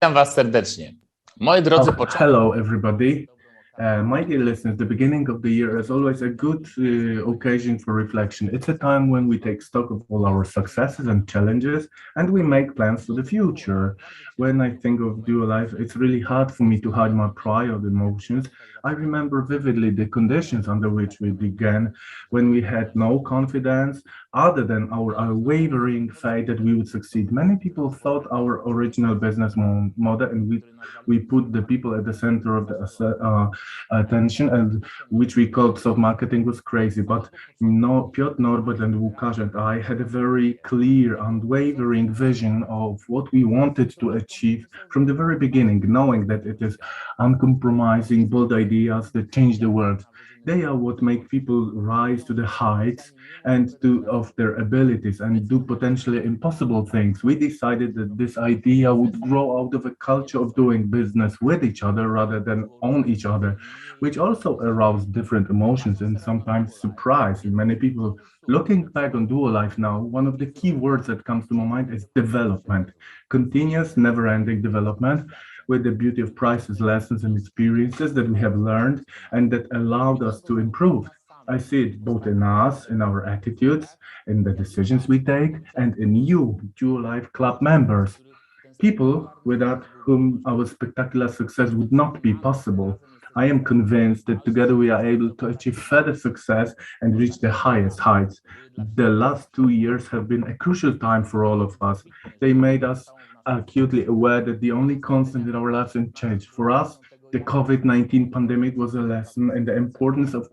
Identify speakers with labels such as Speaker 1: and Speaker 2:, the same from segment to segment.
Speaker 1: Witam Was serdecznie. Moi drodzy,
Speaker 2: Hello, everybody. My dear listeners, the beginning of the year is always a good occasion for reflection. It's a time when we take stock of all our successes and challenges, and we make plans for the future. When I think of dual life, it's really hard for me to hide my prior emotions. I remember vividly the conditions under which we began, when we had no confidence other than our unwavering faith that we would succeed. Many people thought our original business model, and we put the people at the center of the attention, and which we called soft marketing, was crazy. But no, Piotr, Norbert, and Łukasz and I had a very clear, unwavering vision of what we wanted to achieve from the very beginning, knowing that it is uncompromising, bold ideas that change the world. They are what make people rise to the heights and to of their abilities and do potentially impossible things. We decided that this idea would grow out of a culture of doing business with each other rather than on each other, which also aroused different emotions and sometimes surprise in many people. Looking back on Duo Life now, one of the key words that comes to my mind is development, continuous, never ending development, with the beauty of priceless lessons and experiences that we have learned and that allowed us to improve. I see it both in us, in our attitudes, in the decisions we take, and in you, Duo Life Club members. People without whom our spectacular success would not be possible. I am convinced that together we are able to achieve further success and reach the highest heights. The last 2 years have been a crucial time for all of us. They made us acutely aware that the only constant in our lives is change. For us, the COVID-19 pandemic was a lesson in the importance of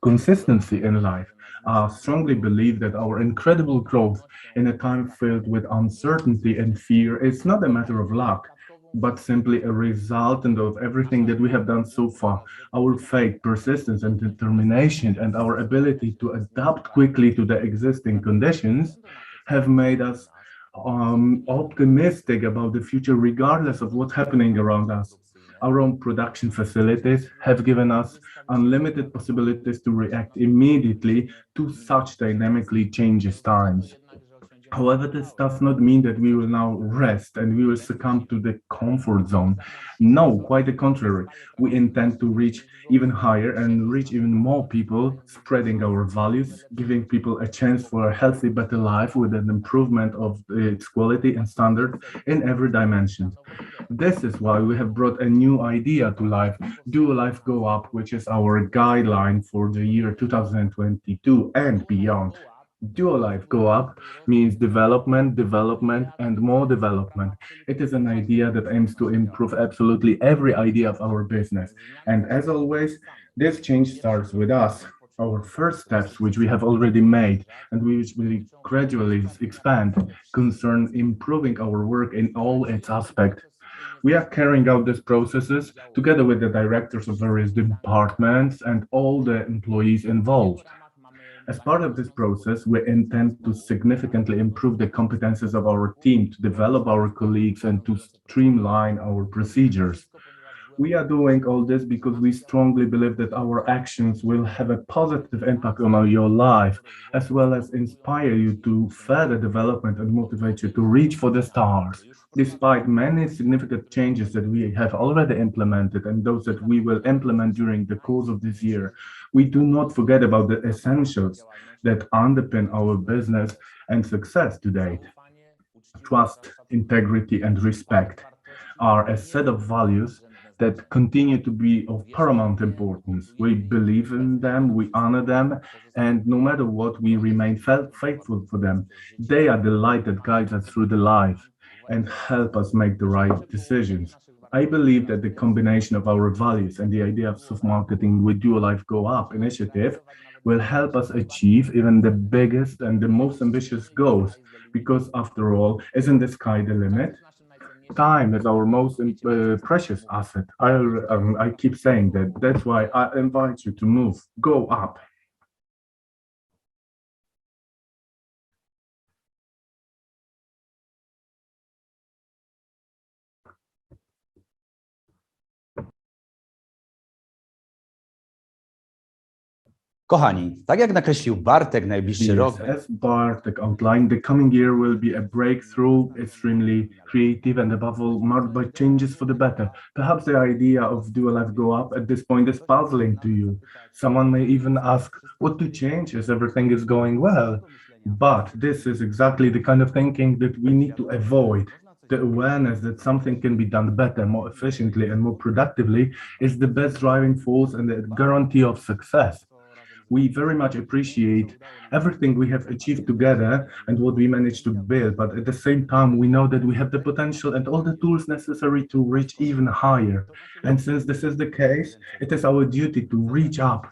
Speaker 2: consistency in life. I strongly believe that our incredible growth in a time filled with uncertainty and fear is not a matter of luck, but simply a resultant of everything that we have done so far. Our faith, persistence, and determination, and our ability to adapt quickly to the existing conditions have made us optimistic about the future, regardless of what's happening around us. Our own production facilities have given us unlimited possibilities to react immediately to such dynamically changes times. However, this does not mean that we will now rest and we will succumb to the comfort zone. No, quite the contrary. We intend to reach even higher and reach even more people, spreading our values, giving people a chance for a healthy, better life with an improvement of its quality and standard in every dimension. This is why we have brought a new idea to life, Do Life Go Up, which is our guideline for the year 2022 and beyond. Dual Life Go Up means development, development, and more development. It is an idea that aims to improve absolutely every idea of our business. And as always, this change starts with us. Our first steps, which we have already made and which will gradually expand, concern improving our work in all its aspects. We are carrying out these processes together with the directors of various departments and all the employees involved. As part of this process, we intend to significantly improve the competences of our team, to develop our colleagues, and to streamline our procedures. We are doing all this because we strongly believe that our actions will have a positive impact on your life, as well as inspire you to further development and motivate you to reach for the stars. Despite many significant changes that we have already implemented and those that we will implement during the course of this year, we do not forget about the essentials that underpin our business and success to date. Trust, integrity, and respect are a set of values that continue to be of paramount importance. We believe in them, we honor them, and no matter what, we remain faithful for them. They are the light that guides us through the life and help us make the right decisions. I believe that the combination of our values and the idea of soft marketing with Dual Life Go Up initiative will help us achieve even the biggest and the most ambitious goals. Because after all, isn't the sky the limit? Time is our most precious asset. I keep saying that. That's why I invite you to move, go up.
Speaker 3: Kochani, tak jak nakreślił Bartek, najbliższy rok
Speaker 2: As Bartek outlined, the coming year will be a breakthrough, extremely creative and above all marked by changes for the better. Perhaps the idea of Dual Life Go Up at this point is puzzling to you. Someone may even ask what to change as everything is going well. But this is exactly the kind of thinking that we need to avoid. The awareness that something can be done better, more efficiently, and more productively is the best driving force and the guarantee of success. We very much appreciate everything we have achieved together and what we managed to build, but at the same time, we know that we have the potential and all the tools necessary to reach even higher. And since this is the case, it is our duty to reach up,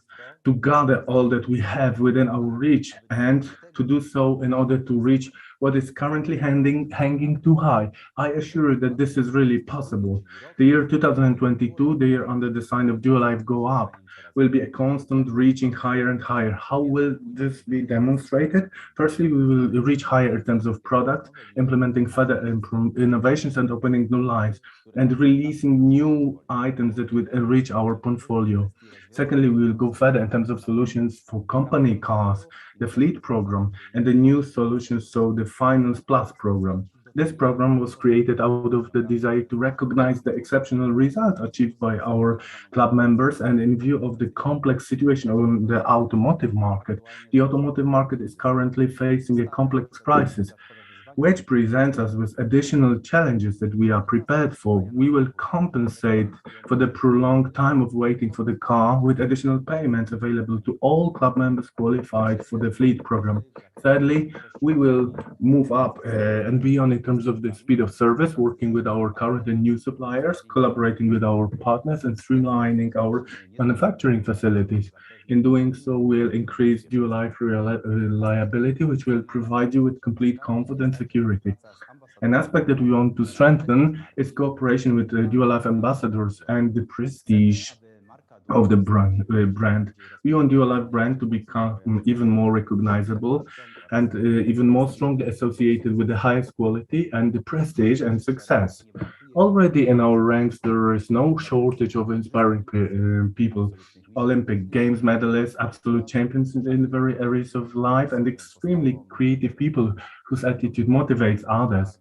Speaker 2: to gather all that we have within our reach, and to do so in order to reach what is currently hanging too high. I assure you that this is really possible. The year 2022, the year under the sign of Dual Life Go Up, will be a constant reaching higher and higher. How will this be demonstrated? Firstly, we will reach higher in terms of product, implementing further innovations and opening new lines, and releasing new items that would enrich our portfolio. Secondly, we will go further in terms of solutions for company cars, the fleet program, and the new solutions, so the Finance Plus program. This program was created out of the desire to recognize the exceptional results achieved by our club members, and in view of the complex situation on the automotive market. The automotive market is currently facing a complex crisis, which presents us with additional challenges that we are prepared for. We will compensate for the prolonged time of waiting for the car with additional payments available to all club members qualified for the fleet program. Thirdly, we will move up and beyond in terms of the speed of service, working with our current and new suppliers, collaborating with our partners, and streamlining our manufacturing facilities. In doing so, we'll increase Dual Life reliability, which will provide you with complete confidence security. An aspect that we want to strengthen is cooperation with Dual Life ambassadors and the prestige of the brand. We want Dual Life brand to become even more recognizable and even more strongly associated with the highest quality and the prestige and success. Already in our ranks, there is no shortage of inspiring people. Olympic Games medalists, absolute champions in the very areas of life, and extremely creative people whose attitude motivates others.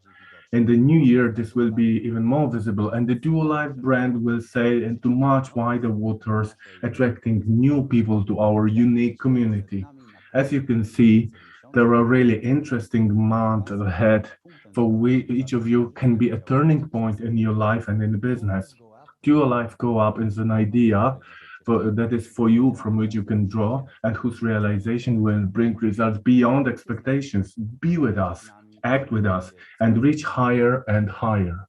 Speaker 2: In the new year, this will be even more visible, and the Dual Life brand will sail into much wider waters, attracting new people to our unique community. As you can see, there are really interesting months ahead for each of you can be a turning point in your life and in the business. Dual Life Go Up is an idea that is for you, from which you can draw and whose realization will bring results beyond expectations. Be with us, act with us, and reach higher and higher.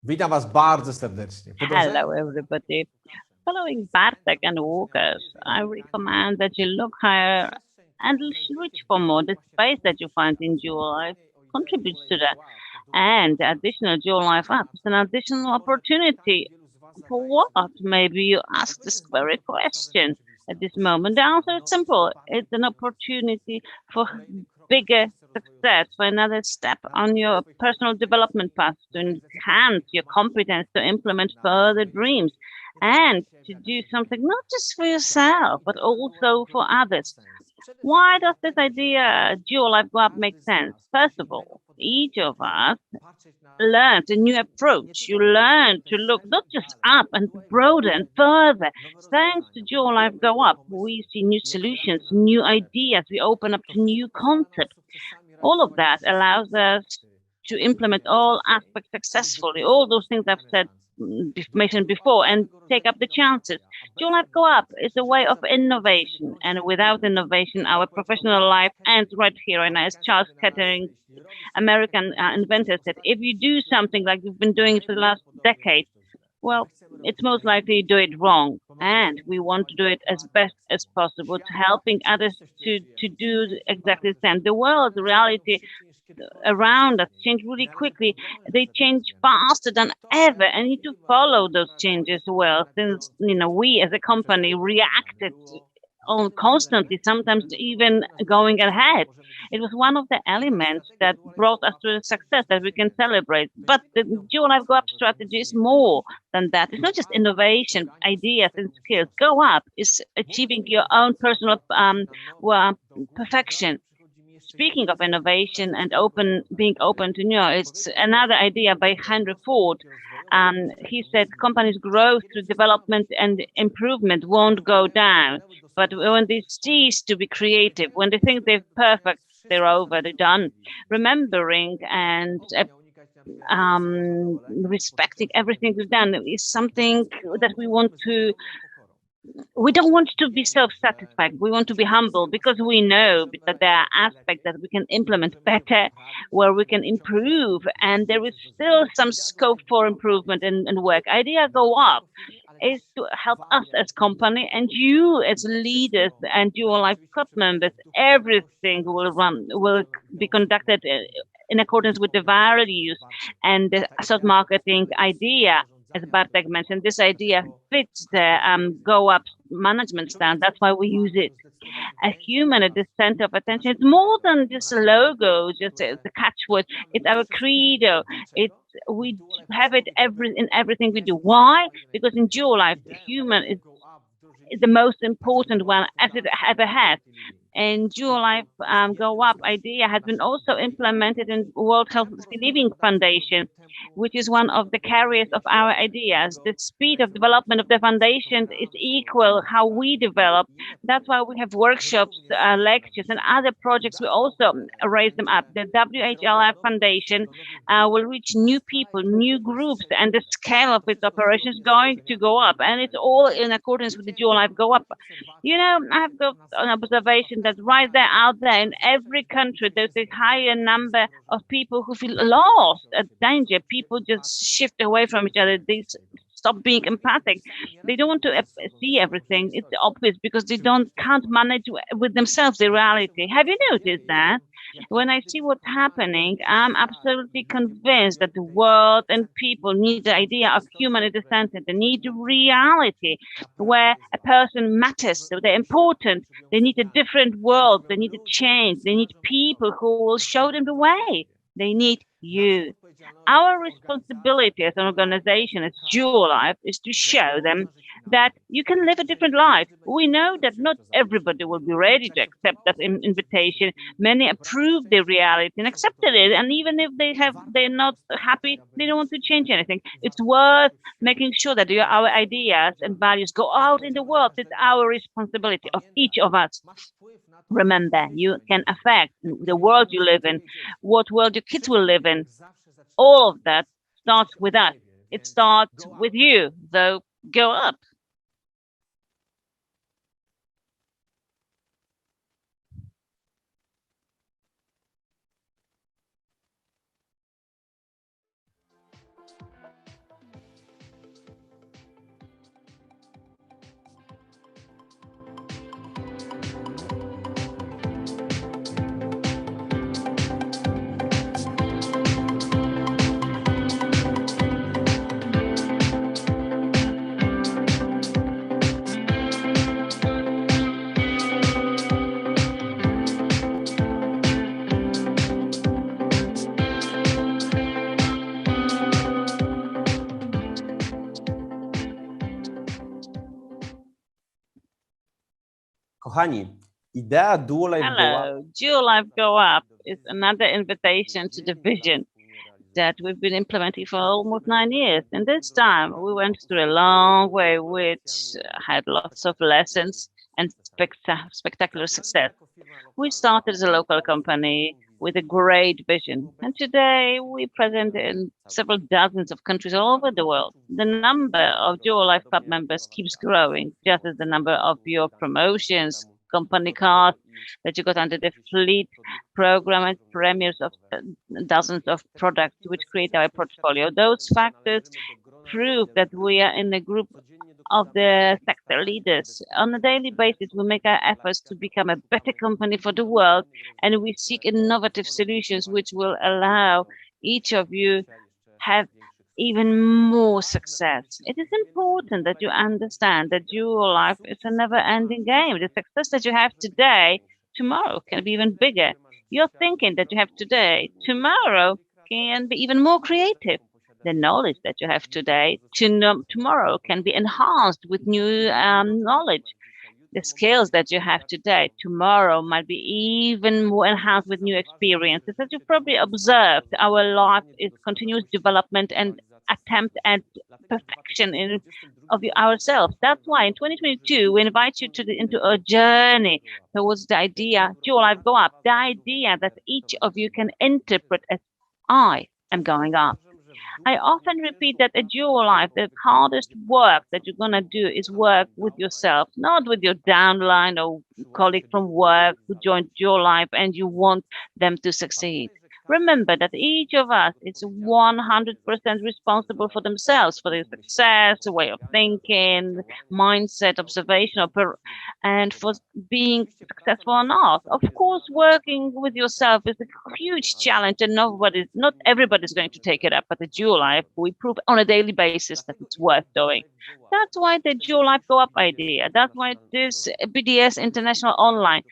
Speaker 1: Witam Was bardzo serdecznie.
Speaker 4: Hello, everybody. Following Bartek and Łukasz, I recommend that you look higher and reach for more. The space that you find in Dual Life contributes to that. And the additional Dual Life app is an additional opportunity. For what? Maybe you ask this very question at this moment. The answer is simple. It's an opportunity for bigger success, for another step on your personal development path, to enhance your competence to implement further dreams and to do something not just for yourself, but also for others. Why does this idea, Dual Life Go Up, make sense? First of all, each of us learned a new approach. You learn to look not just up and broader and further. Thanks to Dual Life Go Up, we see new solutions, new ideas, we open up to new concepts. All of that allows us to implement all aspects successfully, all those things I've mentioned before, and take up the chances. Dual Life Go Up is a way of innovation, and without innovation, our professional life ends right here. And as Charles Kettering, American inventor, said, if you do something like you've been doing it for the last decade, well, it's most likely you do it wrong. And we want to do it as best as possible, to helping others to do exactly the same. The world, the reality around us change really quickly. They change faster than ever, and you need to follow those changes well, since we as a company reacted on constantly, sometimes even going ahead. It was one of the elements that brought us to the success that we can celebrate. But the Dual Life Go Up strategy is more than that. It's not just innovation, ideas, and skills. Go Up is achieving your own personal perfection. Speaking of innovation and being open to new, it's another idea by Henry Ford. He said companies' growth through development and improvement won't go down, but when they cease to be creative, when they think they're perfect, they're over, they're done. Remembering and respecting everything we've done is something that we don't want to be self-satisfied. We want to be humble, because we know that there are aspects that we can implement better, where we can improve, and there is still some scope for improvement and work. Idea Go Up is to help us as company and you as leaders and Dual Life Club members. Everything will be conducted in accordance with the values and the asset marketing idea. As Bartek mentioned, this idea fits the Go Up management style. That's why we use it. A human at the center of attention. It's more than just a logo, just the catchword. It's our credo. We have it in everything we do. Why? Because in Dual Life, human is the most important one as it ever has. And Dual Life Go Up idea has been also implemented in World Healthy Living Foundation, which is one of the carriers of our ideas. The speed of development of the foundation is equal how we develop. That's why we have workshops, lectures, and other projects. We also raise them up. The WHLF Foundation will reach new people, new groups, and the scale of its operation is going to go up. And it's all in accordance with the Dual Life Go Up. I have got an observation that right there, out there, in every country, there's a higher number of people who feel lost, at danger. People just shift away from each other. They stop being empathic. They don't want to see everything. It's obvious, because they can't manage with themselves the reality. Have you noticed that? When I see what's happening, I'm absolutely convinced that the world and people need the idea of human at the center. They need reality where a person matters. So they're important. They need a different world. They need a change. They need people who will show them the way. They need you. Our responsibility as an organization, as Dual Life, is to show them that you can live a different life. We know that not everybody will be ready to accept that invitation. Many approve the reality and accepted it, and even if they're not happy, they don't want to change anything. It's worth making sure that our ideas and values go out in the world. It's our responsibility of each of us. Remember, you can affect the world you live in, what world your kids will live in. All of that starts with us. It starts with you, though. Go up.
Speaker 1: Kochani, idea Dual Life Go Up.
Speaker 4: Hello, Dual Life Go Up is another invitation to the vision that we've been implementing for almost 9 years. And this time we went through a long way, which had lots of lessons and spectacular success. We started as a local company with a great vision. And today we present in several dozens of countries all over the world. The number of Dual Life Club members keeps growing, just as the number of your promotions, company cars that you got under the fleet program, and premieres of dozens of products which create our portfolio. Those factors prove that we are in a group of the sector leaders. On a daily basis, we make our efforts to become a better company for the world, and we seek innovative solutions which will allow each of you have even more success. It is important that you understand that your life is a never-ending game. The success that you have today, tomorrow can be even bigger. Your thinking that you have today, tomorrow can be even more creative. The knowledge that you have today, tomorrow can be enhanced with new knowledge. The skills that you have today, tomorrow might be even more enhanced with new experiences. As you've probably observed, our life is continuous development and attempt at perfection of ourselves. That's why in 2022, we invite you into a journey towards the idea, Dual Life Go Up, the idea that each of you can interpret as I am going up. I often repeat that at your life, the hardest work that you're going to do is work with yourself, not with your downline or colleague from work who joined your life and you want them to succeed. Remember that each of us is 100% responsible for themselves, for their success, way of thinking, mindset, observation, and for being successful or not. Of course, working with yourself is a huge challenge, and not everybody's going to take it up. But the Dual Life, we prove on a daily basis that it's worth doing. That's why the Dual Life Go Up idea. That's why this BDS International Online,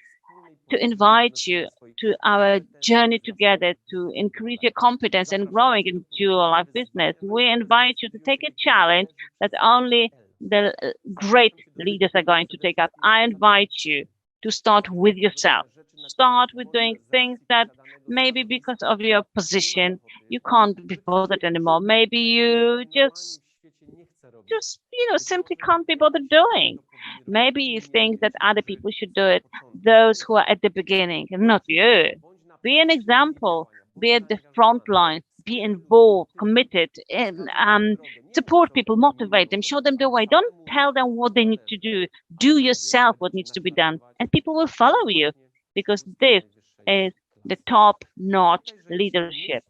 Speaker 4: to invite you to our journey together to increase your competence and growing in Dual Life business. We invite you to take a challenge that only the great leaders are going to take up. I invite you to start with yourself. Start with doing things that maybe because of your position, you can't be bothered anymore. Maybe you just simply can't be bothered doing. Maybe you think that other people should do it, those who are at the beginning, and not you. Be an example, be at the front line, be involved, committed, and support people, motivate them, show them the way. Don't tell them what they need to do. Do yourself what needs to be done, and people will follow you, because this is the top-notch leadership.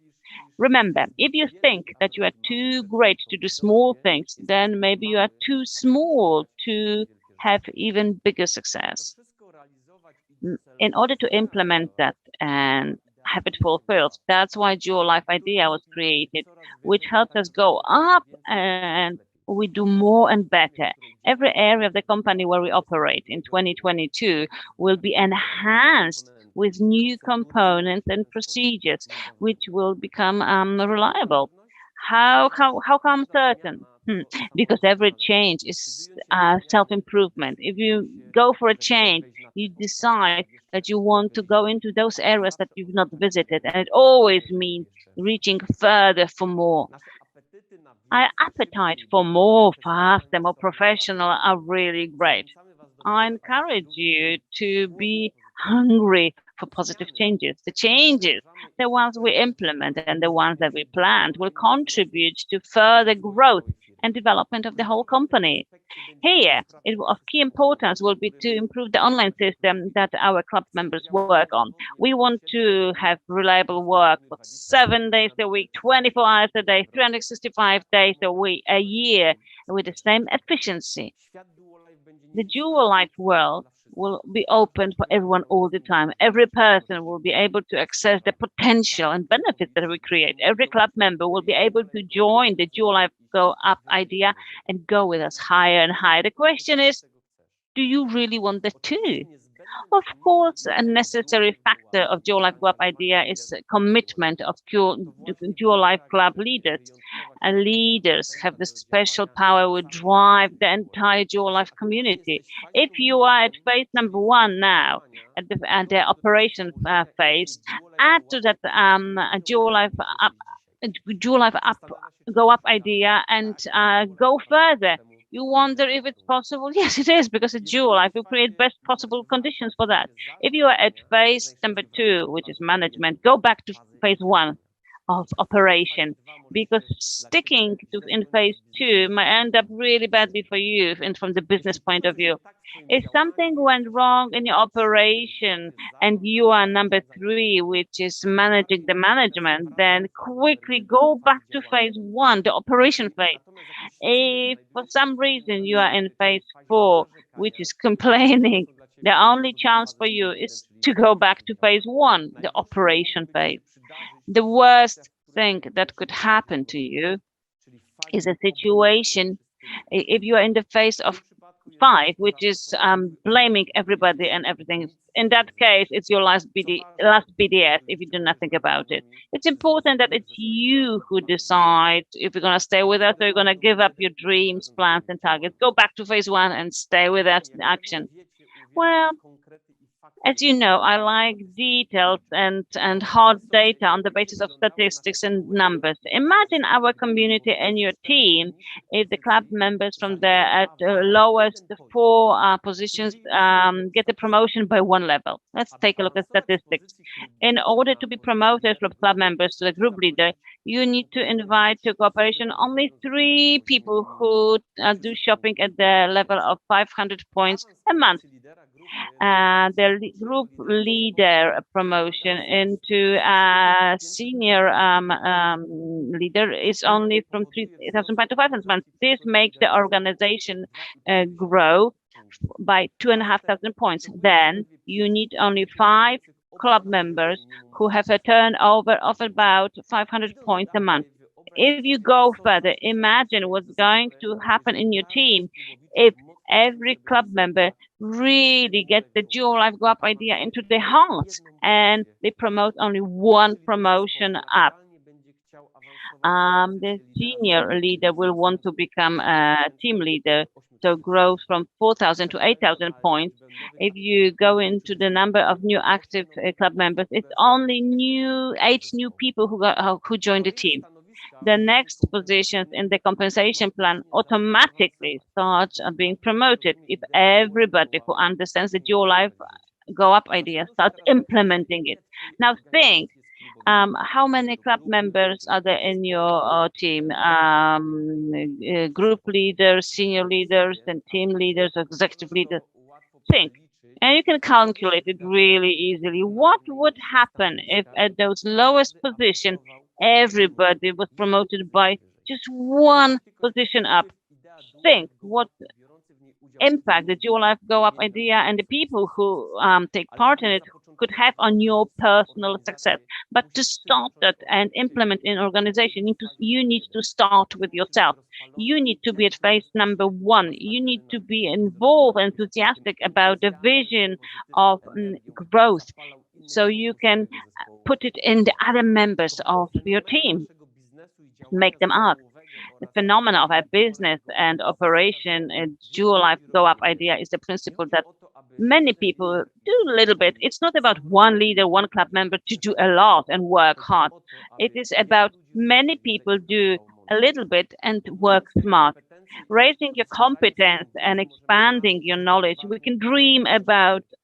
Speaker 4: Remember, if you think that you are too great to do small things, then maybe you are too small to have even bigger success. In order to implement that and have it fulfilled, that's why Dual Life idea was created, which helps us go up and we do more and better. Every area of the company where we operate in 2022 will be enhanced with new components and procedures, which will become reliable. How come certain? Because every change is self-improvement. If you go for a change, you decide that you want to go into those areas that you've not visited, and it always means reaching further for more. Our appetite for more, faster, more professional are really great. I encourage you to be hungry for positive changes. The changes, the ones we implement and the ones that we planned, will contribute to further growth and development of the whole company. Here, of key importance will be to improve the online system that our club members work on. We want to have reliable work for 7 days a week, 24 hours a day, 365 days a year, with the same efficiency. The Dual Life world will be open for everyone all the time. Every person will be able to access the potential and benefits that we create. Every club member will be able to join the Dual Life Go Up idea and go with us higher and higher. The question is, do you really want that too? Of course, a necessary factor of Dual Life Go Up idea is commitment of Dual Life Club leaders. And leaders have the special power to drive the entire Dual Life community. If you are at phase number 1 now, at the operation phase, add to that Dual Life Go Up idea and go further. You wonder if it's possible? Yes, it is, because a Dual Life will create best possible conditions for that. If you are at phase number 2, which is management, go back to phase 1. of operation, because sticking to in phase 2 might end up really badly for you and from the business point of view. If something went wrong in your operation and you are number 3, which is managing the management, then quickly go back to phase 1, the operation phase. If for some reason you are in phase 4, which is complaining, the only chance for you is to go back to phase 1, the operation phase. The worst thing that could happen to you is a situation if you are in the phase of 5, which is blaming everybody and everything. In that case, it's your last BDS if you do nothing about it. It's important that it's you who decide if you're going to stay with us or you're going to give up your dreams, plans, and targets. Go back to phase 1 and stay with us in action. Well, as you know, I like details and hard data on the basis of statistics and numbers. Imagine our community and your team if the club members from the lowest 4 positions get a promotion by 1 level. Let's take a look at statistics. In order to be promoted from club members to the group leader, you need to invite to cooperation only 3 people who do shopping at the level of 500 points a month. The group leader promotion into a senior leader is only from 3,000 points to 5,000 points. This makes the organization grow by 2,500 points. Then you need only 5 club members who have a turnover of about 500 points a month. If you go further, imagine what's going to happen in your team if every club member really gets the dual life go up idea into their hearts and they promote only 1 promotion up. The senior leader will want to become a team leader, so growth from 4,000 to 8,000 points. If you go into the number of new active club members, it's only 8 new people who joined the team. The next positions in the compensation plan automatically start being promoted if everybody who understands the dual life go up idea starts implementing it. Now think, how many club members are there in your team? Group leaders, senior leaders, and team leaders, executive leaders. Think. And you can calculate it really easily. What would happen if at those lowest positions, everybody was promoted by just 1 position up? Think what impact the dual life go up idea and the people who take part in it could have on your personal success. But to start that and implement in organization, you need to start with yourself. You need to be at phase number 1. You need to be involved, enthusiastic about the vision of growth, so you can put it in the other members of your team, make them act. The phenomenon of a business and operation and dual life go up idea is the principle that many people do a little bit. It's not about 1 leader, 1 club member to do a lot and work hard. It is about many people do a little bit and work smart. Raising your competence and expanding your knowledge, we can dream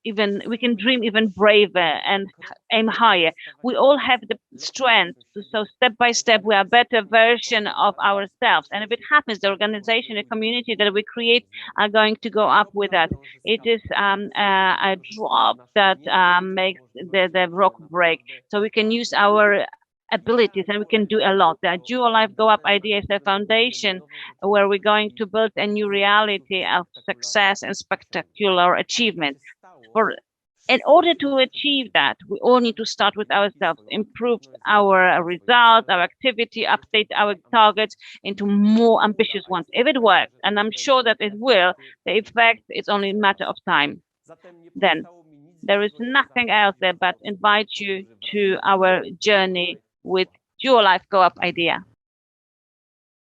Speaker 4: even braver and aim higher. We all have the strength, so step by step we are a better version of ourselves. And if it happens, the organization, the community that we create are going to go up with that. It is a drop that makes the rock break. So we can use our abilities and we can do a lot. The dual life go up idea is the foundation where we're going to build a new reality of success and spectacular achievement. In order to achieve that, we all need to start with ourselves, improve our results, our activity, update our targets into more ambitious ones. If it works, and I'm sure that it will, the effect is only a matter of time. Then there is nothing else there but invite you to our journey with dual life go up idea.